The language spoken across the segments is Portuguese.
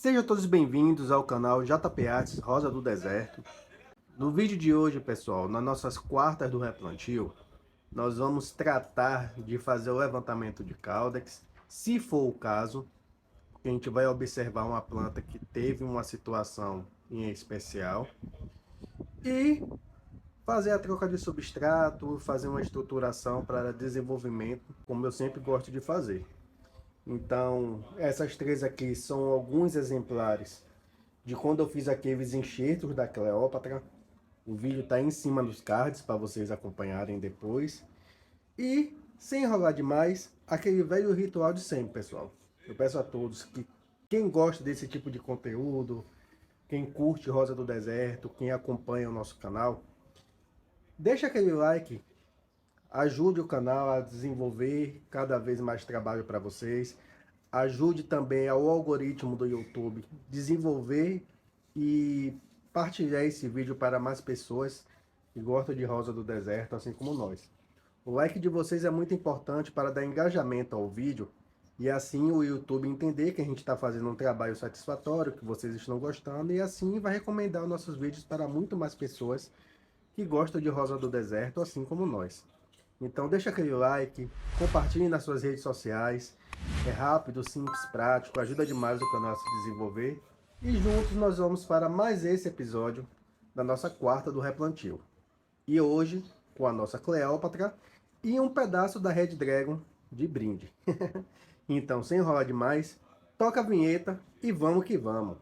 Sejam todos bem-vindos ao canal JP Artes Rosa do Deserto. No vídeo de hoje, pessoal, nas nossas quartas do replantio, nós vamos tratar de fazer o levantamento de caudex. Se for o caso, a gente vai observar uma planta que teve uma situação em especial e fazer a troca de substrato, fazer uma estruturação para desenvolvimento, como eu sempre gosto de fazer. Então, essas três aqui são alguns exemplares de quando eu fiz aqueles enxertos da Cleópatra. O vídeo está em cima dos cards para vocês acompanharem depois. E, sem enrolar demais, aquele velho ritual de sempre, pessoal. Eu peço a todos que quem gosta desse tipo de conteúdo, quem curte Rosa do Deserto, quem acompanha o nosso canal, deixa aquele like, ajude o canal a desenvolver cada vez mais trabalho para vocês. Ajude também ao algoritmo do YouTube desenvolver e partilhar esse vídeo para mais pessoas que gostam de Rosa do Deserto, assim como nós. O like de vocês é muito importante para dar engajamento ao vídeo e assim o YouTube entender que a gente está fazendo um trabalho satisfatório, que vocês estão gostando, e assim vai recomendar os nossos vídeos para muito mais pessoas que gostam de Rosa do Deserto, assim como nós. Então deixa aquele like, compartilhe nas suas redes sociais. É rápido, simples, prático, ajuda demais o canal a se desenvolver. E juntos nós vamos para mais esse episódio da nossa quarta do replantio. E hoje com a nossa Cleópatra e um pedaço da Red Dragon de brinde. Então, sem enrolar demais, toca a vinheta e vamos que vamos.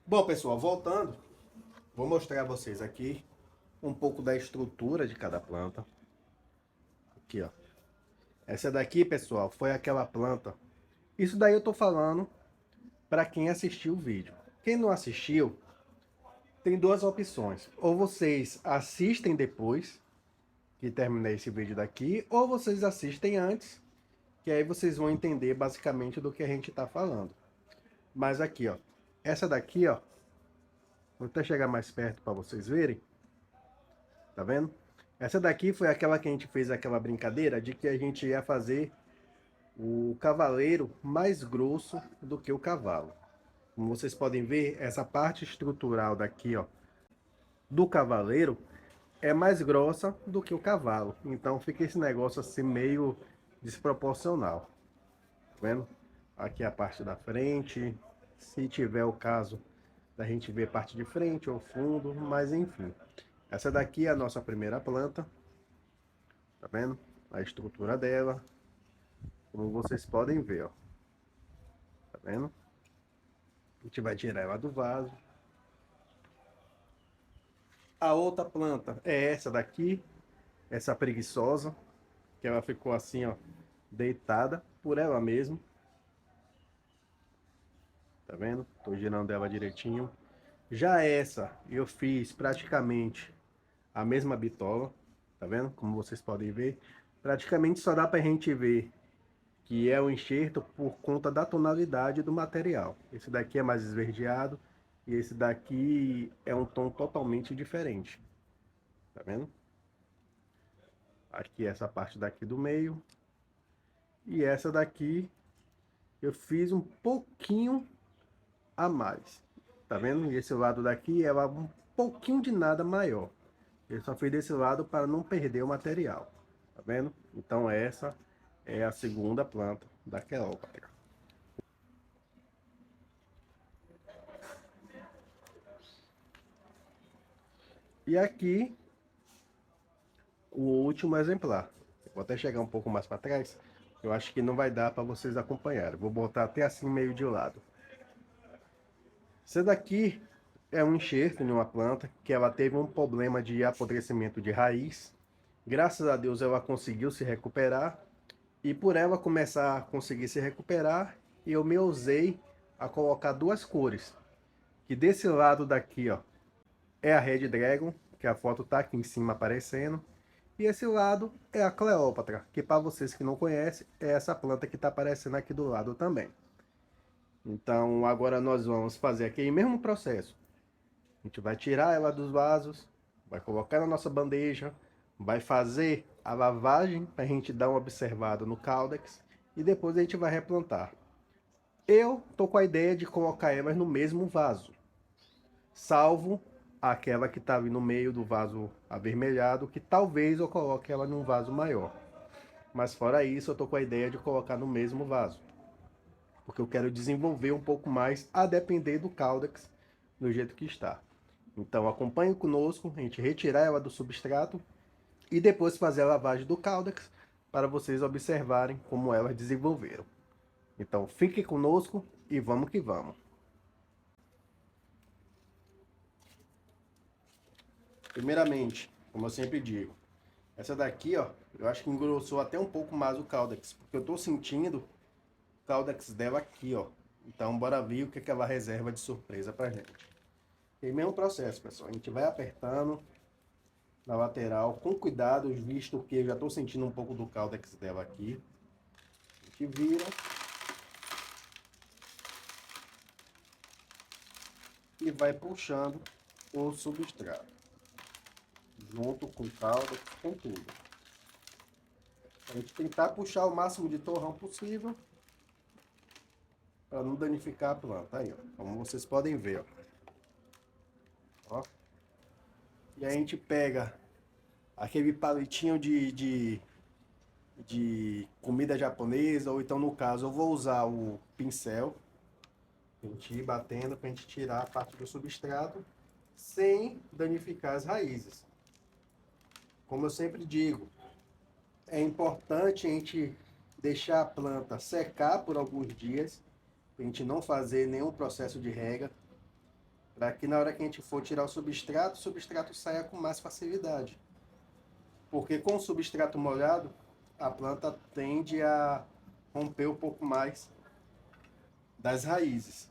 Bom, pessoal, voltando, vou mostrar a vocês aqui um pouco da estrutura de cada planta. Aqui, ó. Essa daqui, pessoal, foi aquela planta. Isso daí eu tô falando para quem assistiu o vídeo. Quem não assistiu, tem duas opções. Ou vocês assistem depois que terminar esse vídeo daqui, ou vocês assistem antes, que aí vocês vão entender basicamente do que a gente tá falando. Mas aqui, ó. Essa daqui, ó. Vou até chegar mais perto para vocês verem. Tá vendo? Essa daqui foi aquela que a gente fez aquela brincadeira de que a gente ia fazer o cavaleiro mais grosso do que o cavalo. Como vocês podem ver, essa parte estrutural daqui, ó, do cavaleiro é mais grossa do que o cavalo. Então fica esse negócio assim meio desproporcional. Tá vendo? Aqui a parte da frente. Se tiver o caso da gente ver parte de frente ou fundo, mas enfim. Essa daqui é a nossa primeira planta. Tá vendo? A estrutura dela. Como vocês podem ver, ó. Tá vendo? A gente vai tirar ela do vaso. A outra planta é essa daqui. Essa preguiçosa. Que ela ficou assim, ó. Deitada por ela mesma. Tá vendo? Tô girando ela direitinho. Já essa, eu fiz praticamente a mesma bitola. Tá vendo? Como vocês podem ver. Praticamente só dá pra gente ver que é o enxerto por conta da tonalidade do material. Esse daqui é mais esverdeado e esse daqui é um tom totalmente diferente. Tá vendo? Aqui essa parte daqui do meio. E essa daqui eu fiz um pouquinho a mais. Tá vendo? E esse lado daqui é um pouquinho de nada maior. Eu só fiz desse lado para não perder o material. Tá vendo? Então essa é a segunda planta da Cleópatra. E aqui o último exemplar. Vou até chegar um pouco mais para trás. Eu acho que não vai dar para vocês acompanharem. Vou botar até assim meio de lado. Esse daqui é um enxerto em uma planta que ela teve um problema de apodrecimento de raiz. Graças a Deus ela conseguiu se recuperar. E por ela começar a conseguir se recuperar, eu me ousei a colocar duas cores. Que desse lado daqui, ó, é a Red Dragon, que a foto tá aqui em cima aparecendo. E esse lado é a Cleópatra, que para vocês que não conhecem, é essa planta que está aparecendo aqui do lado também. Então agora nós vamos fazer aquele mesmo processo. A gente vai tirar ela dos vasos, vai colocar na nossa bandeja, vai fazer a lavagem para a gente dar uma observada no caudex e depois a gente vai replantar. Eu tô com a ideia de colocar elas no mesmo vaso, salvo aquela que estava no meio do vaso avermelhado, que talvez eu coloque ela num vaso maior. Mas fora isso, eu tô com a ideia de colocar no mesmo vaso, porque eu quero desenvolver um pouco mais a depender do caudex do jeito que está. Então acompanhe conosco, a gente retirar ela do substrato e depois fazer a lavagem do caudex para vocês observarem como elas desenvolveram. Então fique conosco e vamos que vamos. Primeiramente, como eu sempre digo, essa daqui, ó, eu acho que engrossou até um pouco mais o caudex, porque eu tô sentindo o caudex dela aqui, ó. Então bora ver o que ela reserva de surpresa pra gente. E mesmo processo, pessoal, a gente vai apertando na lateral, com cuidado, visto que eu já tô sentindo um pouco do caudex dela aqui. A gente vira e vai puxando o substrato, junto com o caudex, com tudo. A gente tentar puxar o máximo de torrão possível para não danificar a planta. Aí, ó, como vocês podem ver, ó. E a gente pega aquele palitinho de comida japonesa, ou então no caso eu vou usar o pincel, a gente ir batendo para a gente tirar a parte do substrato sem danificar as raízes. Como eu sempre digo, é importante a gente deixar a planta secar por alguns dias, para a gente não fazer nenhum processo de rega, para que na hora que a gente for tirar o substrato saia com mais facilidade. Porque com o substrato molhado, a planta tende a romper um pouco mais das raízes.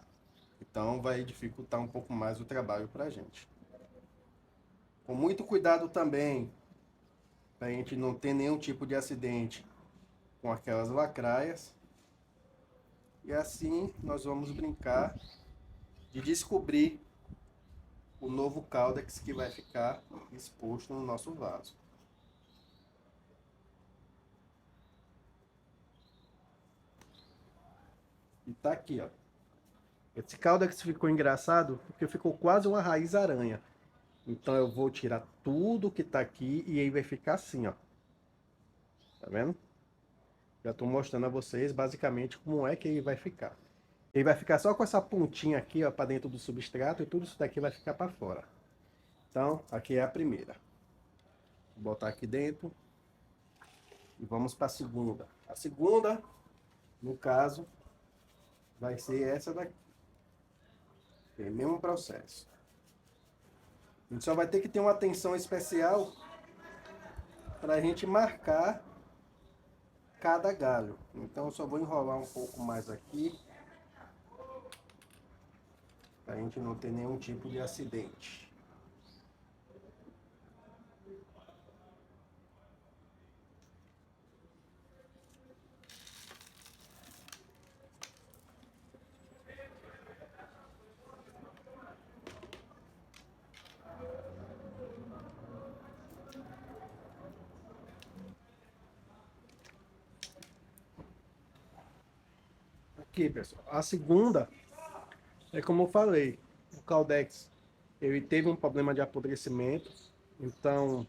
Então vai dificultar um pouco mais o trabalho para a gente. Com muito cuidado também, para a gente não ter nenhum tipo de acidente com aquelas lacraias. E assim nós vamos brincar de descobrir o novo caudex que vai ficar exposto no nosso vaso. E tá aqui, ó. Esse caudex ficou engraçado porque ficou quase uma raiz aranha. Então eu vou tirar tudo que tá aqui e aí vai ficar assim, ó. Tá vendo? Já tô mostrando a vocês basicamente como é que ele vai ficar. Ele vai ficar só com essa pontinha aqui, ó, para dentro do substrato e tudo isso daqui vai ficar para fora. Então, aqui é a primeira. Vou botar aqui dentro e vamos para a segunda. A segunda, no caso, vai ser essa daqui. Tem o mesmo processo. A gente só vai ter que ter uma atenção especial para a gente marcar cada galho. Então eu só vou enrolar um pouco mais aqui, para a gente não ter nenhum tipo de acidente. Aqui, pessoal, a segunda é como eu falei, o Caldex, ele teve um problema de apodrecimento, então,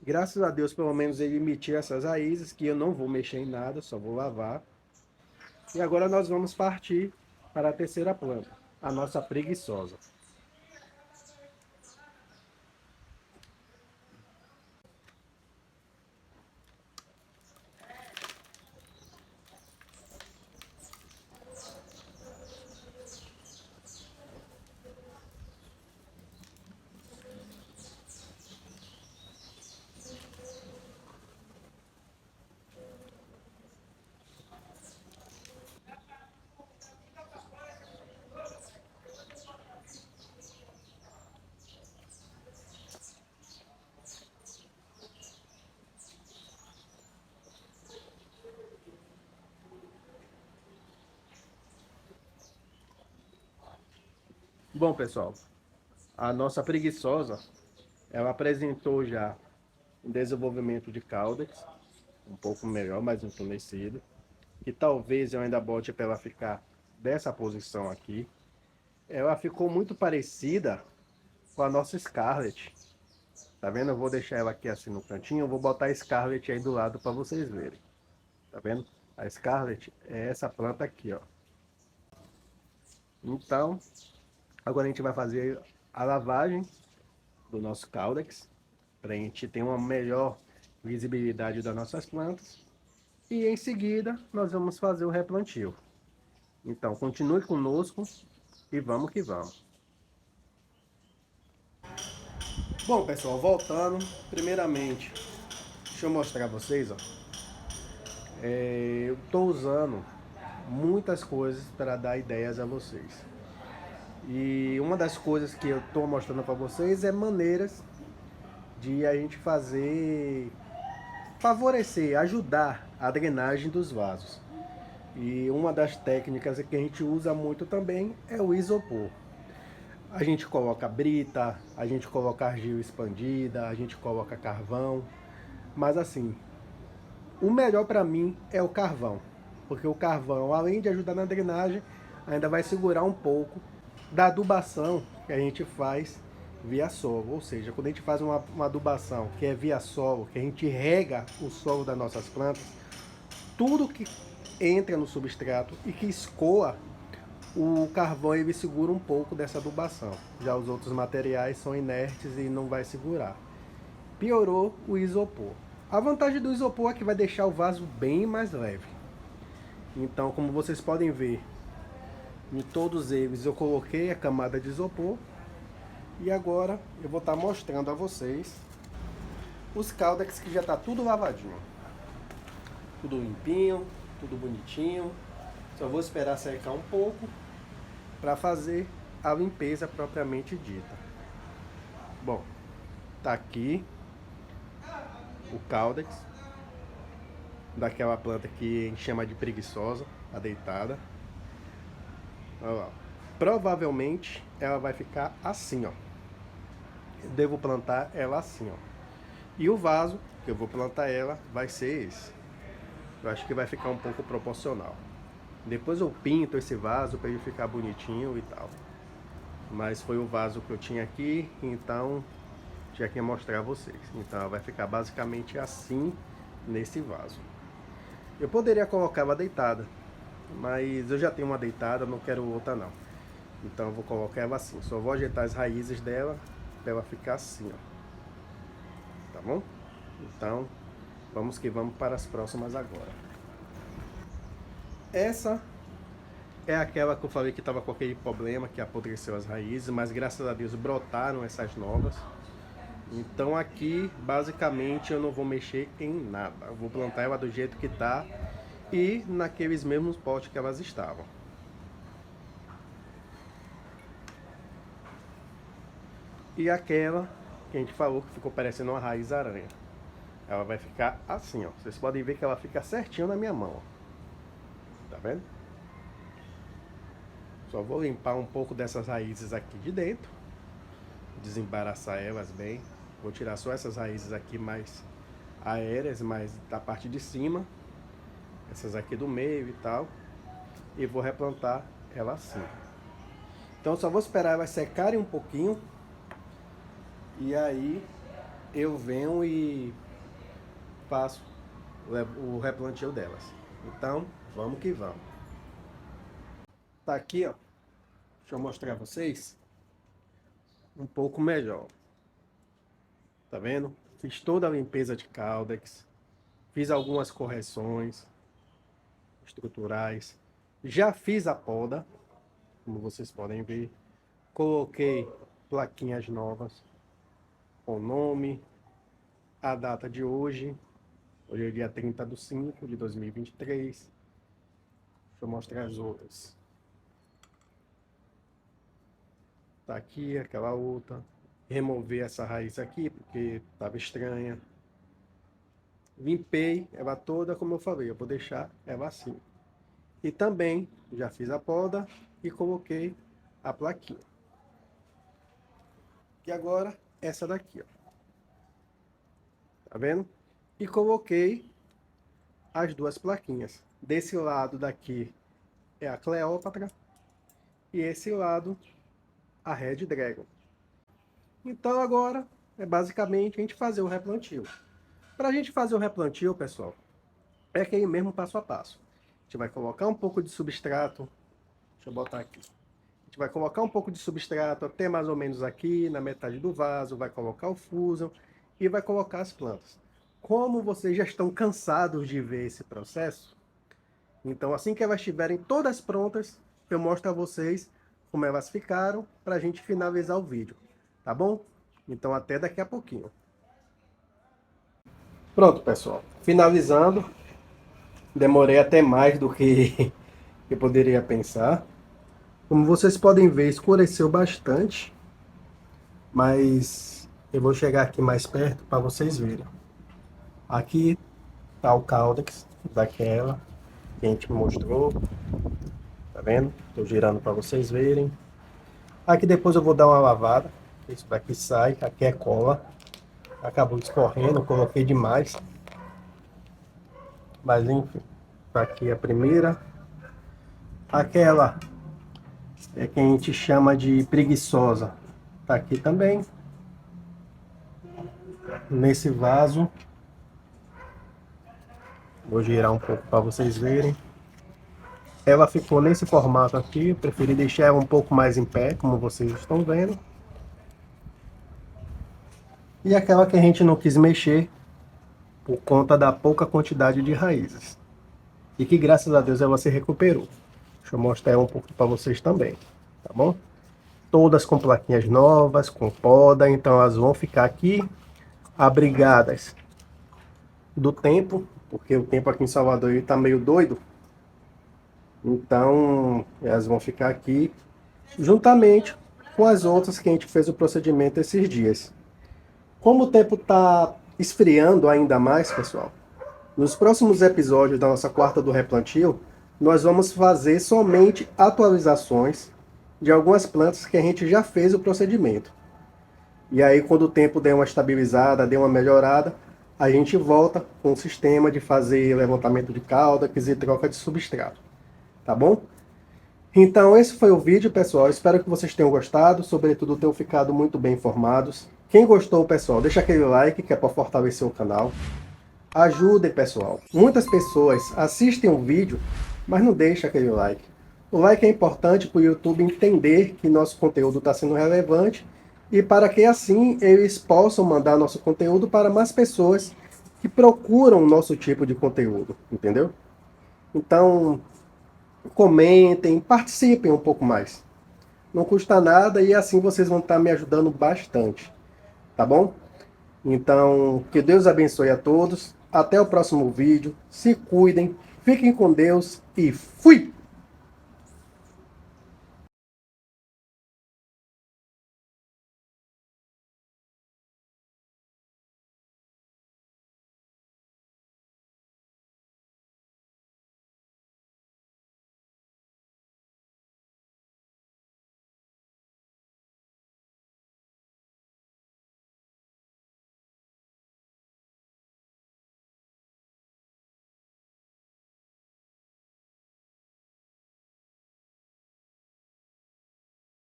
graças a Deus, pelo menos ele emitiu essas raízes, que eu não vou mexer em nada, só vou lavar. E agora nós vamos partir para a terceira planta, a nossa preguiçosa. Bom, pessoal, a nossa preguiçosa, ela apresentou já um desenvolvimento de caudex, um pouco melhor, mais entumecido, que talvez eu ainda bote para ela ficar dessa posição aqui. Ela ficou muito parecida com a nossa Scarlet. Tá vendo? Eu vou deixar ela aqui assim no cantinho, eu vou botar a Scarlet aí do lado para vocês verem. Tá vendo? A Scarlet é essa planta aqui, ó. Então, agora a gente vai fazer a lavagem do nosso caudex, para a gente ter uma melhor visibilidade das nossas plantas. E em seguida, nós vamos fazer o replantio. Então, continue conosco e vamos que vamos. Bom, pessoal, voltando, primeiramente, deixa eu mostrar a vocês, ó. Eu estou usando muitas coisas para dar ideias a vocês. E uma das coisas que eu estou mostrando para vocês é maneiras de a gente favorecer, ajudar a drenagem dos vasos. E uma das técnicas que a gente usa muito também é o isopor. A gente coloca brita, a gente coloca argila expandida, a gente coloca carvão. Mas assim, o melhor para mim é o carvão. Porque o carvão, além de ajudar na drenagem, ainda vai segurar um pouco da adubação que a gente faz via solo. Ou seja, quando a gente faz uma adubação que é via solo, que a gente rega o solo das nossas plantas, tudo que entra no substrato e que escoa, o carvão ele segura um pouco dessa adubação. Já os outros materiais são inertes e não vai segurar. Piorou o isopor. A vantagem do isopor é que vai deixar o vaso bem mais leve. Então, como vocês podem ver, em todos eles eu coloquei a camada de isopor. E agora eu vou estar mostrando a vocês os caudex que já está tudo lavadinho. Tudo limpinho, tudo bonitinho. Só vou esperar secar um pouco para fazer a limpeza propriamente dita. Bom, tá aqui o caudex daquela planta que a gente chama de preguiçosa, a deitada. Olha lá. Provavelmente ela vai ficar assim, ó. Eu devo plantar ela assim, ó. E o vaso que eu vou plantar ela vai ser esse. Eu acho que vai ficar um pouco proporcional. Depois eu pinto esse vaso para ele ficar bonitinho e tal. Mas foi o vaso que eu tinha aqui, então já queria mostrar a vocês. Então ela vai ficar basicamente assim nesse vaso. Eu poderia colocar ela deitada, mas eu já tenho uma deitada, não quero outra não. Então eu vou colocar ela assim. Só vou ajeitar as raízes dela para ela ficar assim, ó. Tá bom? Então vamos que vamos para as próximas agora. Essa é aquela que eu falei que estava com aquele problema que apodreceu as raízes, mas graças a Deus brotaram essas novas. Então aqui basicamente eu não vou mexer em nada. Eu vou plantar ela do jeito que está e naqueles mesmos potes que elas estavam. E aquela que a gente falou que ficou parecendo uma raiz aranha. Ela vai ficar assim, ó. Vocês podem ver que ela fica certinho na minha mão, ó. Tá vendo? Só vou limpar um pouco dessas raízes aqui de dentro. Desembaraçar elas bem. Vou tirar só essas raízes aqui mais aéreas, mais da parte de cima. Essas aqui do meio e tal. E vou replantar ela assim. Então só vou esperar elas secarem um pouquinho. E aí eu venho e faço o replantio delas. Então vamos que vamos. Tá aqui, ó. Deixa eu mostrar a vocês um pouco melhor. Tá vendo? Fiz toda a limpeza de caudex. Fiz algumas correções estruturais. Já fiz a poda, como vocês podem ver. Coloquei plaquinhas novas com o nome, a data de hoje. Hoje é dia 30/5/2023. Deixa eu mostrar as outras. Tá aqui aquela outra. Remover essa raiz aqui porque estava estranha. Limpei ela toda, como eu falei, eu vou deixar ela assim. E também já fiz a poda e coloquei a plaquinha. E agora, essa daqui, ó. Tá vendo? E coloquei as duas plaquinhas. Desse lado daqui é a Cleópatra e esse lado a Red Dragon. Então agora é basicamente a gente fazer o replantio. Para a gente fazer o replantio, pessoal, é aquele mesmo passo a passo. A gente vai colocar um pouco de substrato. Deixa eu botar aqui. A gente vai colocar um pouco de substrato até mais ou menos aqui, na metade do vaso. Vai colocar o fusion e vai colocar as plantas. Como vocês já estão cansados de ver esse processo, então assim que elas estiverem todas prontas, eu mostro a vocês como elas ficaram para a gente finalizar o vídeo. Tá bom? Então até daqui a pouquinho. Pronto, pessoal. Finalizando. Demorei até mais do que eu poderia pensar. Como vocês podem ver, escureceu bastante. Mas eu vou chegar aqui mais perto para vocês verem. Aqui tá o caudex daquela que a gente mostrou. Tá vendo? Tô girando para vocês verem. Aqui depois eu vou dar uma lavada. Isso daqui sai. Aqui é cola. Acabou escorrendo, coloquei demais. Mas enfim. Aqui é a primeira. Aquela é que a gente chama de preguiçosa. Tá aqui também. Nesse vaso. Vou girar um pouco para vocês verem. Ela ficou nesse formato aqui. Preferi deixar ela um pouco mais em pé, como vocês estão vendo. E aquela que a gente não quis mexer por conta da pouca quantidade de raízes. E que graças a Deus ela se recuperou. Deixa eu mostrar ela um pouco para vocês também, tá bom? Todas com plaquinhas novas, com poda, então elas vão ficar aqui abrigadas do tempo, porque o tempo aqui em Salvador está meio doido. Então elas vão ficar aqui juntamente com as outras que a gente fez o procedimento esses dias. Como o tempo está esfriando ainda mais, pessoal, nos próximos episódios da nossa quarta do replantio, nós vamos fazer somente atualizações de algumas plantas que a gente já fez o procedimento. E aí, quando o tempo der uma estabilizada, der uma melhorada, a gente volta com o sistema de fazer levantamento de caudex e troca de substrato. Tá bom? Então, esse foi o vídeo, pessoal. Espero que vocês tenham gostado, sobretudo tenham ficado muito bem informados. Quem gostou, pessoal, deixa aquele like, que é para fortalecer o canal. Ajudem, pessoal. Muitas pessoas assistem o vídeo, mas não deixam aquele like. O like é importante para o YouTube entender que nosso conteúdo está sendo relevante e para que assim eles possam mandar nosso conteúdo para mais pessoas que procuram o nosso tipo de conteúdo, entendeu? Então, comentem, participem um pouco mais. Não custa nada e assim vocês vão estar me ajudando bastante, tá bom? Então, que Deus abençoe a todos. Até o próximo vídeo. Se cuidem, fiquem com Deus e fui!